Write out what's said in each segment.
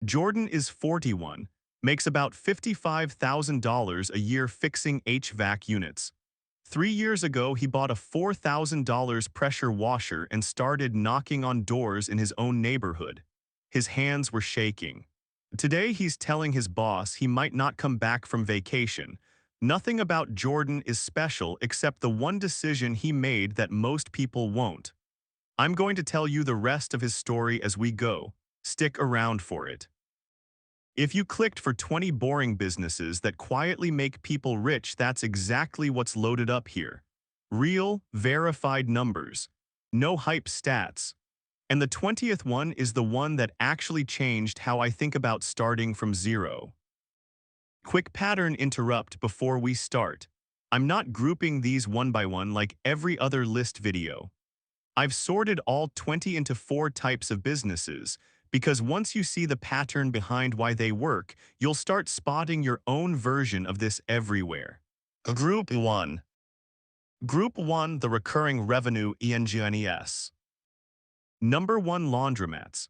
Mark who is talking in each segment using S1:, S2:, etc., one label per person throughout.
S1: Jordan is 41, makes about $55,000 a year fixing HVAC units. 3 years ago, he bought a $4,000 pressure washer and started knocking on doors in his own neighborhood. His hands were shaking. Today, he's telling his boss he might not come back from vacation. Nothing about Jordan is special except the one decision he made that most people won't. I'm going to tell you the rest of his story as we go. Stick around for it. If you clicked for 20 boring businesses that quietly make people rich, that's exactly what's loaded up here. Real, verified numbers. No hype stats. And the 20th one is the one that actually changed how I think about starting from zero. Quick pattern interrupt before we start. I'm not grouping these one by one like every other list video. I've sorted all 20 into 4 types of businesses, because once you see the pattern behind why they work, you'll start spotting your own version of this everywhere. Group 1. Group 1, the recurring revenue ENGNES. Number 1, laundromats.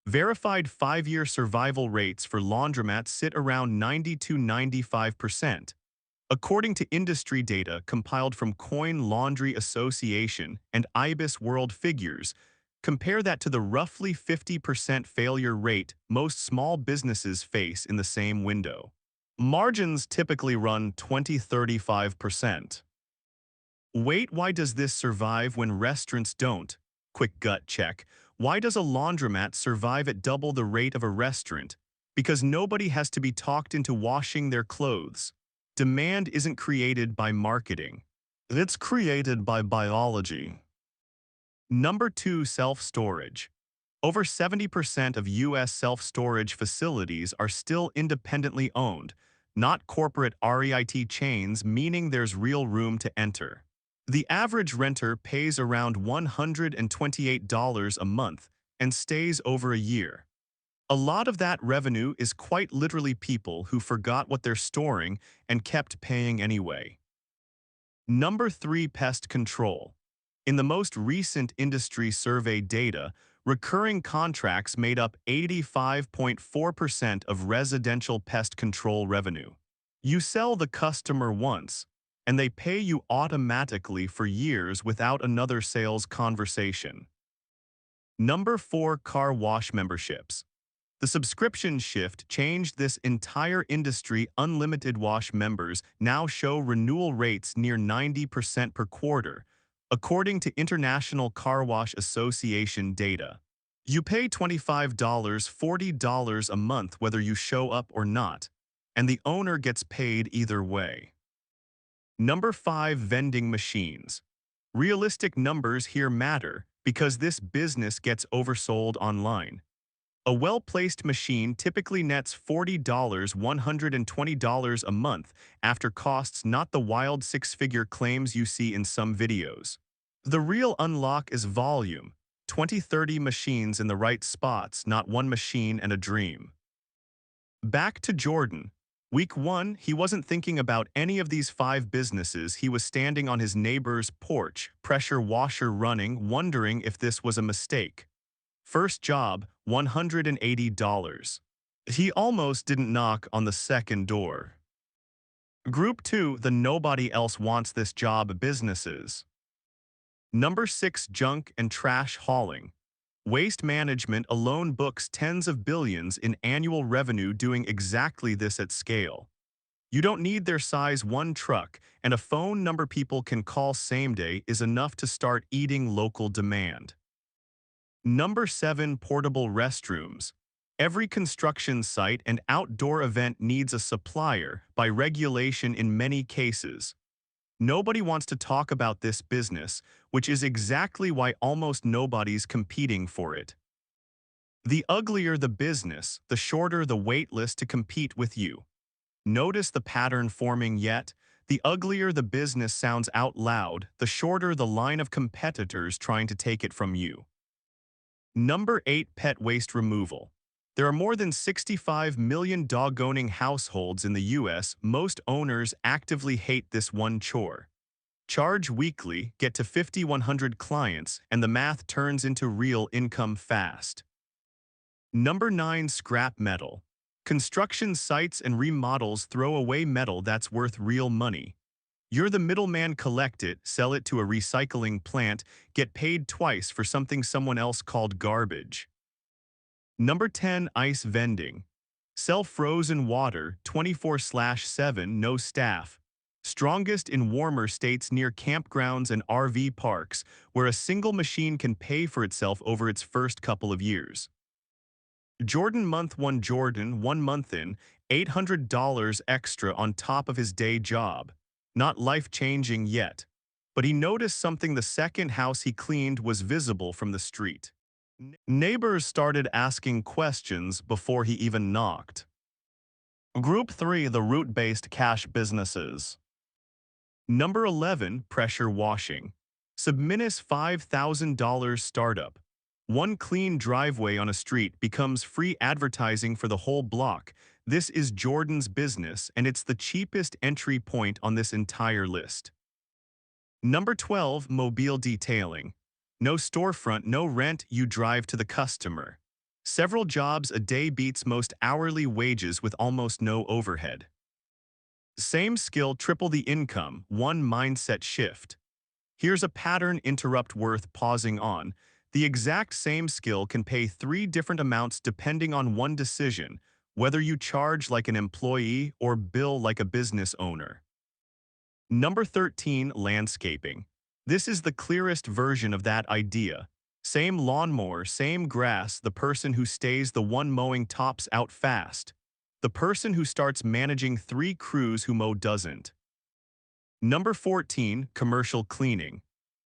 S1: Verified 5-year survival rates for laundromats sit around 90 to 95%. According to industry data compiled from Coin Laundry Association and IBIS World Figures, compare that to the roughly 50% failure rate most small businesses face in the same window. Margins typically run 20–35%. Wait, why does this survive when restaurants don't? Quick gut check. Why does a laundromat survive at double the rate of a restaurant? Because nobody has to be talked into washing their clothes. Demand isn't created by marketing. It's created by biology. Number 2, self-storage. Over 70% of U.S. self-storage facilities are still independently owned, not corporate REIT chains, meaning there's real room to enter. The average renter pays around $128 a month and stays over a year. A lot of that revenue is quite literally people who forgot what they're storing and kept paying anyway. Number 3, pest control. In the most recent industry survey data, recurring contracts made up 85.4% of residential pest control revenue. You sell the customer once, and they pay you automatically for years without another sales conversation. Number 4, car wash memberships. The subscription shift changed this entire industry. Unlimited wash members now show renewal rates near 90% per quarter, according to International Car Wash Association data. You pay $25, $40 a month whether you show up or not, and the owner gets paid either way. Number 5, vending machines. Realistic numbers here matter because this business gets oversold online. A well-placed machine typically nets $40, $120 a month after costs, not the wild 6-figure claims you see in some videos. The real unlock is volume, 20–30 machines in the right spots, not one machine and a dream. Back to Jordan. Week 1, he wasn't thinking about any of these 5 businesses. He was standing on his neighbor's porch, pressure washer running, wondering if this was a mistake. First job, $180. He almost didn't knock on the second door. Group 2, the nobody else wants this job businesses. Number 6, junk and trash hauling. Waste management alone books tens of billions in annual revenue doing exactly this at scale. You don't need their size 1 truck, and a phone number people can call same day is enough to start eating local demand. Number 7, portable restrooms. Every construction site and outdoor event needs a supplier, by regulation in many cases. Nobody wants to talk about this business, which is exactly why almost nobody's competing for it. The uglier the business, the shorter the wait list to compete with you. Notice the pattern forming yet? The uglier the business sounds out loud, the shorter the line of competitors trying to take it from you. Number 8, pet waste removal. There are more than 65 million dog-owning households in the U.S. Most owners actively hate this one chore. Charge weekly, get to 5,100 clients, and the math turns into real income fast. Number 9. Scrap metal. Construction sites and remodels throw away metal that's worth real money. You're the middleman, collect it, sell it to a recycling plant, get paid twice for something someone else called garbage. Number 10. Ice vending. Sell frozen water 24/7, no staff. Strongest in warmer states near campgrounds and RV parks, where a single machine can pay for itself over its first couple of years. Jordan month 1. Jordan, 1 month in, $800 extra on top of his day job. Not life-changing yet. But he noticed something: the second house he cleaned was visible from the street. Neighbors started asking questions before he even knocked. Group 3. The route-based cash businesses. Number 11. Pressure washing. Subminis $5,000 startup. One clean driveway on a street becomes free advertising for the whole block. This is Jordan's business, and it's the cheapest entry point on this entire list. Number 12. Mobile detailing. No storefront, no rent, you drive to the customer. Several jobs a day beats most hourly wages with almost no overhead. Same skill, triple the income, one mindset shift. Here's a pattern interrupt worth pausing on. The exact same skill can pay 3 different amounts depending on one decision, whether you charge like an employee or bill like a business owner. Number 13. Landscaping. This is the clearest version of that idea. Same lawnmower, same grass, the person who stays the one mowing tops out fast. The person who starts managing 3 crews who mow doesn't. Number 14. Commercial cleaning.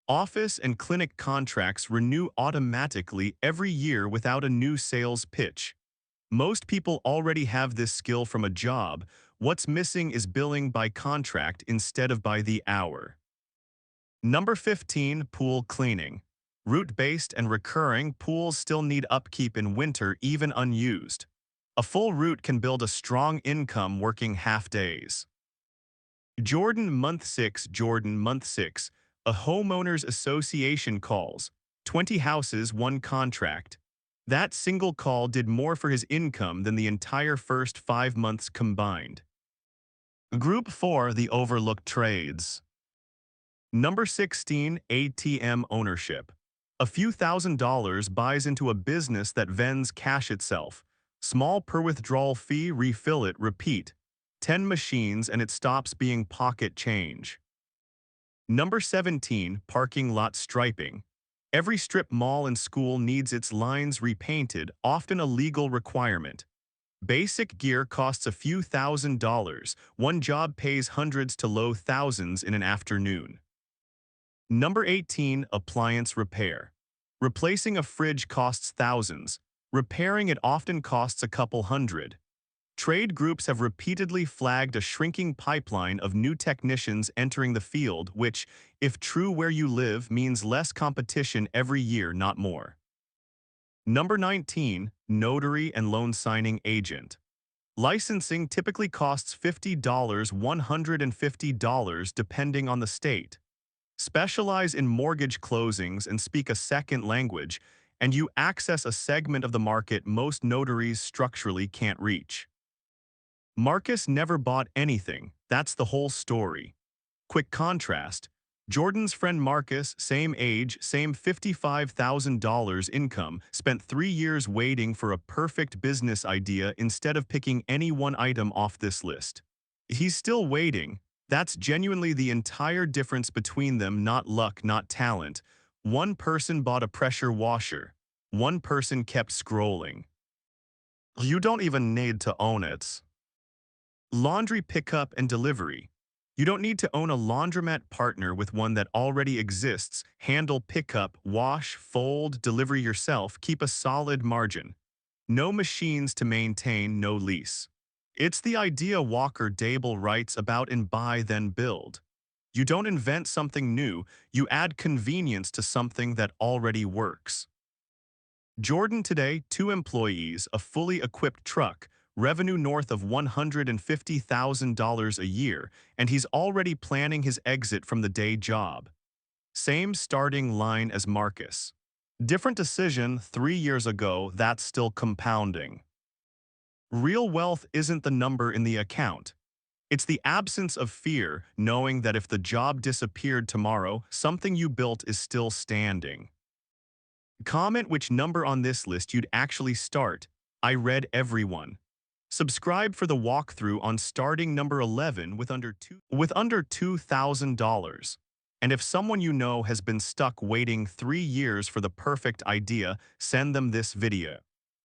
S1: Office and clinic contracts renew automatically every year without a new sales pitch. Most people already have this skill from a job. What's missing is billing by contract instead of by the hour. Number 15. Pool cleaning. Route-based and recurring, pools still need upkeep in winter, even unused. A full route can build a strong income working half days. Jordan month 6. Jordan month 6. A homeowners association calls. 20 houses, 1 contract. That single call did more for his income than the entire first 5 months combined. Group 4. The overlooked trades. Number 16. ATM ownership. A few $1,000s buys into a business that vends cash itself. Small per withdrawal fee, refill it, repeat. 10 machines and it stops being pocket change. Number 17. Parking lot striping. Every strip mall and school needs its lines repainted, often a legal requirement. Basic gear costs a few $1,000s. One job pays hundreds to low thousands in an afternoon. Number 18. Appliance repair. Replacing a fridge costs thousands. Repairing it often costs a couple hundred. Trade groups have repeatedly flagged a shrinking pipeline of new technicians entering the field, which, if true where you live, means less competition every year, not more. Number 19. Notary and loan signing agent. Licensing typically costs $50, $150 depending on the state. Specialize in mortgage closings and speak a second language, and you access a segment of the market most notaries structurally can't reach. Marcus never bought anything, that's the whole story. Quick contrast: Jordan's friend Marcus, same age, same $55,000 income, spent 3 years waiting for a perfect business idea instead of picking any one item off this list. He's still waiting. That's genuinely the entire difference between them, not luck, not talent. One person bought a pressure washer. One person kept scrolling. You don't even need to own it. Laundry pickup and delivery. You don't need to own a laundromat, partner with one that already exists. Handle pickup, wash, fold, deliver yourself, keep a solid margin. No machines to maintain, no lease. It's the idea Walker Dable writes about in Buy Then Build. You don't invent something new, you add convenience to something that already works. Jordan today, 2 employees, a fully equipped truck, revenue north of $150,000 a year, and he's already planning his exit from the day job. Same starting line as Marcus. Different decision 3 years ago, that's still compounding. Real wealth isn't the number in the account. It's the absence of fear, knowing that if the job disappeared tomorrow, something you built is still standing. Comment which number on this list you'd actually start. I read everyone. Subscribe for the walkthrough on starting number 11 with under $2,000. And if someone you know has been stuck waiting 3 years for the perfect idea, send them this video.